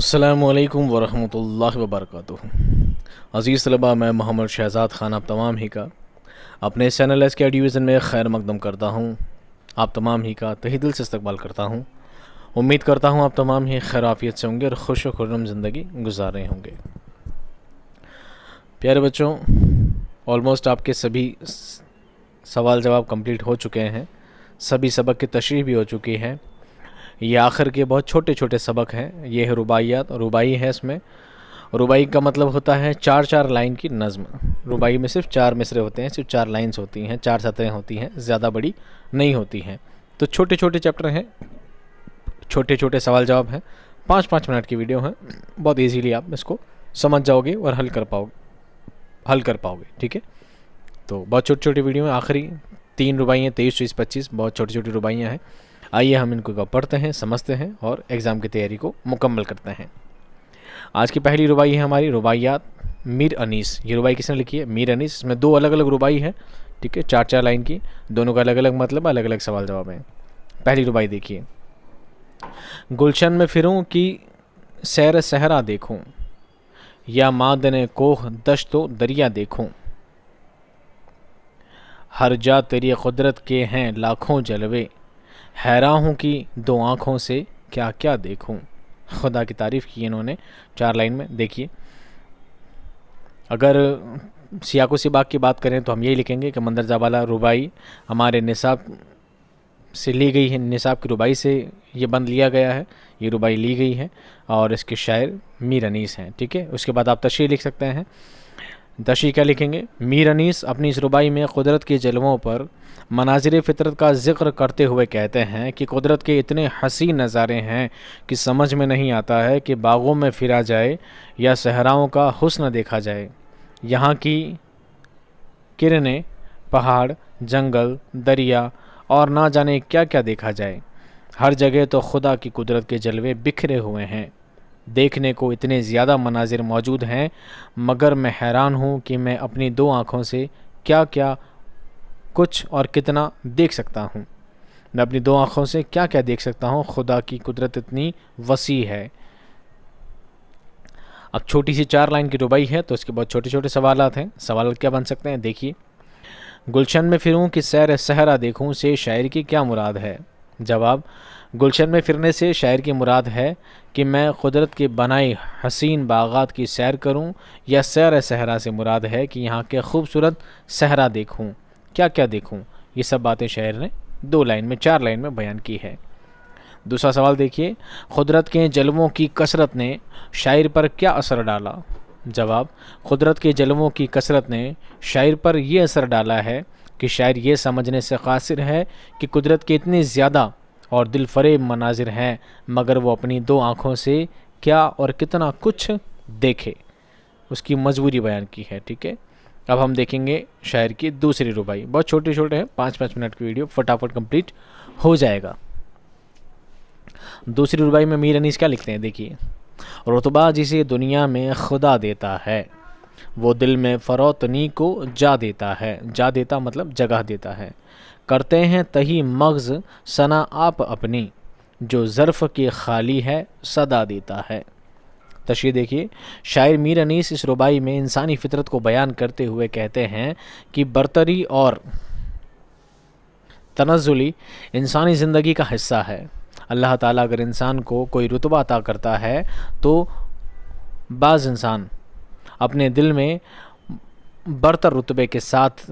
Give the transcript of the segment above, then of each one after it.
अस्सलामु अलैकुम वरहमतुल्लाहि वबरकातुहू। अज़ीज़ तलबा, मैं मोहम्मद शहज़ाद ख़ान आप तमाम ही का अपने चैनल SK डिवीज़न में खैर मकदम करता हूँ। आप तमाम ही का तहे दिल से इस्तकबाल करता हूँ। उम्मीद करता हूँ आप तमाम ही खैर आफियत से होंगे और खुश व खुर्रम ज़िंदगी गुजार रहे होंगे। प्यारे बच्चों, ऑलमोस्ट आपके सभी सवाल जवाब कंप्लीट हो चुके हैं, सभी सबक की तशरीह भी हो चुकी है। ये आखिर के बहुत छोटे छोटे सबक हैं। ये है रुबाइयात, रुबाई है। इसमें रुबाई का मतलब होता है चार चार लाइन की नज़्म। रुबाई में सिर्फ 4 मिसरे होते हैं, सिर्फ 4 लाइन्स होती हैं, 4 सतरें होती हैं, ज़्यादा बड़ी नहीं होती हैं। तो छोटे छोटे चैप्टर हैं, छोटे छोटे सवाल जवाब हैं, 5-5 मिनट की वीडियो हैं। बहुत ईजीली आप इसको समझ जाओगे और हल कर पाओगे। ठीक है, तो बहुत छोटी छोटी वीडियो हैं। आखिरी 3 रुबाइयाँ 23, 24, 25 बहुत छोटी छोटी रुबाइयाँ हैं। आइए हम इनको पढ़ते हैं, समझते हैं और एग्ज़ाम की तैयारी को मुकम्मल करते हैं। आज की पहली रुबाई है हमारी रुबाइयात मीर अनीस। ये रुबाई किसने लिखी है? मीर अनीस। इसमें 2 अलग अलग रुबाई है, ठीक है, 4-4 लाइन की, दोनों का अलग अलग मतलब, अलग अलग सवाल जवाब हैं। पहली रुबाई देखिए। गुलशन में फिरूं कि सैर सहरा देखूं, या मादने कोह दश्तो दरिया देखूं, हर जा तेरी कुदरत के हैं लाखों जलवे, हैरान हूँ कि 2 आँखों से क्या क्या देखूं। खुदा की तारीफ़ की इन्होंने 4 लाइन में। देखिए, अगर सियाको सिबाक की बात करें तो हम यही लिखेंगे कि मंदरजा वाला रुबाई हमारे निसाब से ली गई है, निसाब की रुबाई से ये बंद लिया गया है, ये रुबाई ली गई है और इसके शायर मीर अनीस हैं। ठीक है, उसके बाद आप तशरीह लिख सकते हैं। तशरीह क्या लिखेंगे? मीर अनीस अपनी इस रुबाई में कुदरत के जलवों पर मनाजिर फ़ितरत का ज़िक्र करते हुए कहते हैं कि कुदरत के इतने हसीन नज़ारे हैं कि समझ में नहीं आता है कि बागों में फिरा जाए या सहराओं का हुस्न देखा जाए। यहाँ की किरणें, पहाड़, जंगल, दरिया और ना जाने क्या क्या देखा जाए। हर जगह तो खुदा की कुदरत के जलवे बिखरे हुए हैं। देखने को इतने ज़्यादा मनाजिर मौजूद हैं, मगर मैं हैरान हूँ कि मैं अपनी 2 आँखों से क्या क्या कुछ और कितना देख सकता हूँ। मैं अपनी 2 आँखों से क्या क्या देख सकता हूँ। खुदा की कुदरत इतनी वसी है। अब छोटी सी 4 लाइन की रुबाई है, तो इसके बहुत छोटे छोटे सवालात हैं। सवाल क्या बन सकते हैं? देखिए, गुलशन में फिरूं कि सैर सहरा देखूं से शायर की क्या मुराद है? जवाब, गुलशन में फिरने से शायर की मुराद है कि मैं कुदरत के बनाए हसीन बागात की सैर करूं, या सैर सहरा से मुराद है कि यहाँ के खूबसूरत सहरा देखूं। क्या क्या देखूं? ये सब बातें शायर ने 2 लाइन में, 4 लाइन में बयान की है। दूसरा सवाल देखिए, कुदरत के जलवों की कसरत ने शायर पर क्या असर डाला? जवाब, कुदरत के जलवों की कसरत ने शायर पर यह असर डाला है कि शायर ये समझने से कासिर है कि कुदरत के इतने ज़्यादा और दिल फरेब मनाजिर हैं, मगर वो अपनी 2 आँखों से क्या और कितना कुछ देखे, उसकी मजबूरी बयान की है। ठीक है, अब हम देखेंगे शायर की दूसरी रुबाई। बहुत छोटे छोटे हैं, 5-5 मिनट की वीडियो, फटाफट कंप्लीट हो जाएगा। दूसरी रुबाई में मीर अनीस क्या लिखते हैं? देखिए, रुतबा जिसे दुनिया में खुदा देता है, वो दिल में फरोतनी को जा देता है। जा देता मतलब जगह देता है। करते हैं तही मग़ज़ सना आप अपनी, जो ज़र्फ़ की खाली है सदा देता है। तशरीह देखिए, शायर मीर अनीस इस रुबाई में इंसानी फितरत को बयान करते हुए कहते हैं कि बरतरी और तनज़्ज़ुली इंसानी ज़िंदगी का हिस्सा है। अल्लाह ताला अगर इंसान को कोई रुतबा अता करता है तो बाज़ इंसान अपने दिल में बरतर रुतबे के साथ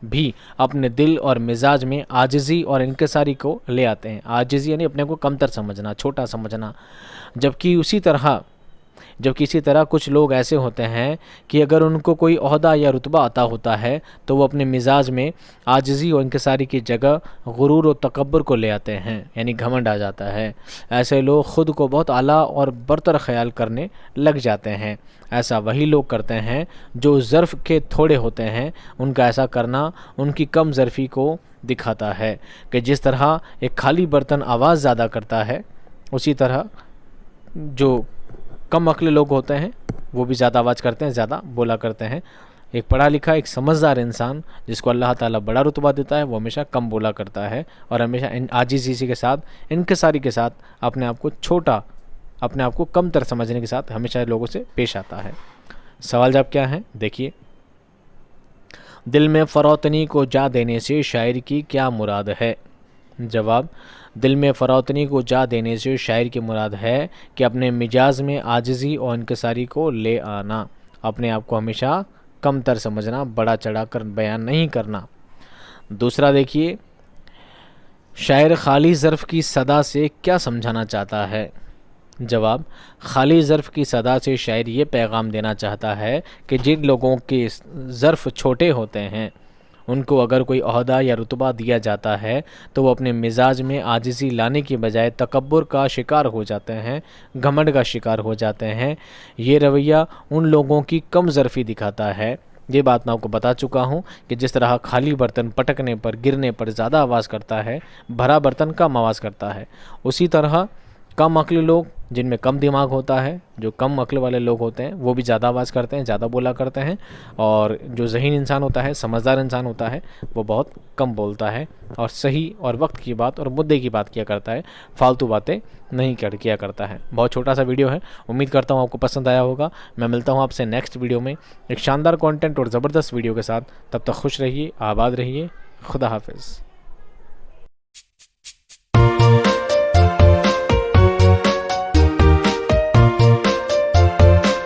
भी अपने दिल और मिजाज में आजिज़ी और इनकिसारी को ले आते हैं। आजिज़ी यानी अपने को कमतर समझना, छोटा समझना। जबकि इसी तरह कुछ लोग ऐसे होते हैं कि अगर उनको कोई ओहदा या रुतबा अता होता है तो वो अपने मिजाज में आजिज़ी और इनकिसारी की जगह गुरूर और तकब्बुर को ले आते हैं, यानी घमंड आ जाता है। ऐसे लोग ख़ुद को बहुत आला और बरतर ख्याल करने लग जाते हैं। ऐसा वही लोग करते हैं जो ज़र्फ़ के थोड़े होते हैं। उनका ऐसा करना उनकी कम ज़र्फ़ी को दिखाता है कि जिस तरह एक खाली बर्तन आवाज़ ज़्यादा करता है, उसी तरह जो कम अक्ल लोग होते हैं वो भी ज़्यादा आवाज़ करते हैं, ज़्यादा बोला करते हैं। एक पढ़ा लिखा, एक समझदार इंसान जिसको अल्लाह ताला बड़ा रुतबा देता है, वो हमेशा कम बोला करता है और हमेशा आजिज़ी के साथ, इनकिसारी के साथ अपने आप को छोटा اپنے آپ کو کم تر سمجھنے کے ساتھ ہمیشہ لوگوں سے پیش آتا ہے۔ سوال جواب کیا ہے دیکھیے، دل میں فروتنی کو جا دینے سے شاعر کی کیا مراد ہے؟ جواب، دل میں فروتنی کو جا دینے سے شاعر کی مراد ہے کہ اپنے مزاج میں عاجزی اور انکساری کو لے آنا، اپنے آپ کو ہمیشہ کم تر سمجھنا، بڑا چڑھا کر بیان نہیں کرنا۔ دوسرا دیکھیے، شاعر خالی ظرف کی صدا سے کیا سمجھانا چاہتا ہے؟ جواب، خالی ظرف کی صدا سے شاعر یہ پیغام دینا چاہتا ہے کہ جن لوگوں کے ظرف چھوٹے ہوتے ہیں ان کو اگر کوئی عہدہ یا رتبہ دیا جاتا ہے تو وہ اپنے مزاج میں عاجزی لانے کی بجائے تکبر کا شکار ہو جاتے ہیں، گھمنڈ کا شکار ہو جاتے ہیں۔ یہ رویہ ان لوگوں کی کم ظرفی دکھاتا ہے۔ یہ بات میں آپ کو بتا چکا ہوں کہ جس طرح خالی برتن پٹکنے پر گرنے پر زیادہ آواز کرتا ہے، بھرا برتن کم آواز کرتا ہے، اسی طرح کم عقل لوگ جن میں کم دماغ ہوتا ہے، جو کم عقل والے لوگ ہوتے ہیں وہ بھی زیادہ آواز کرتے ہیں، زیادہ بولا کرتے ہیں، اور جو ذہین انسان ہوتا ہے، سمجھدار انسان ہوتا ہے، وہ بہت کم بولتا ہے اور صحیح اور وقت کی بات اور مدعے کی بات کیا کرتا ہے، فالتو باتیں نہیں کیا کرتا ہے۔ بہت چھوٹا سا ویڈیو ہے، امید کرتا ہوں آپ کو پسند آیا ہوگا۔ میں ملتا ہوں آپ سے نیکسٹ ویڈیو میں ایک شاندار کانٹینٹ اور زبردست ویڈیو کے ساتھ۔ تب تک خوش رہیے، آباد رہیے، خدا حافظ۔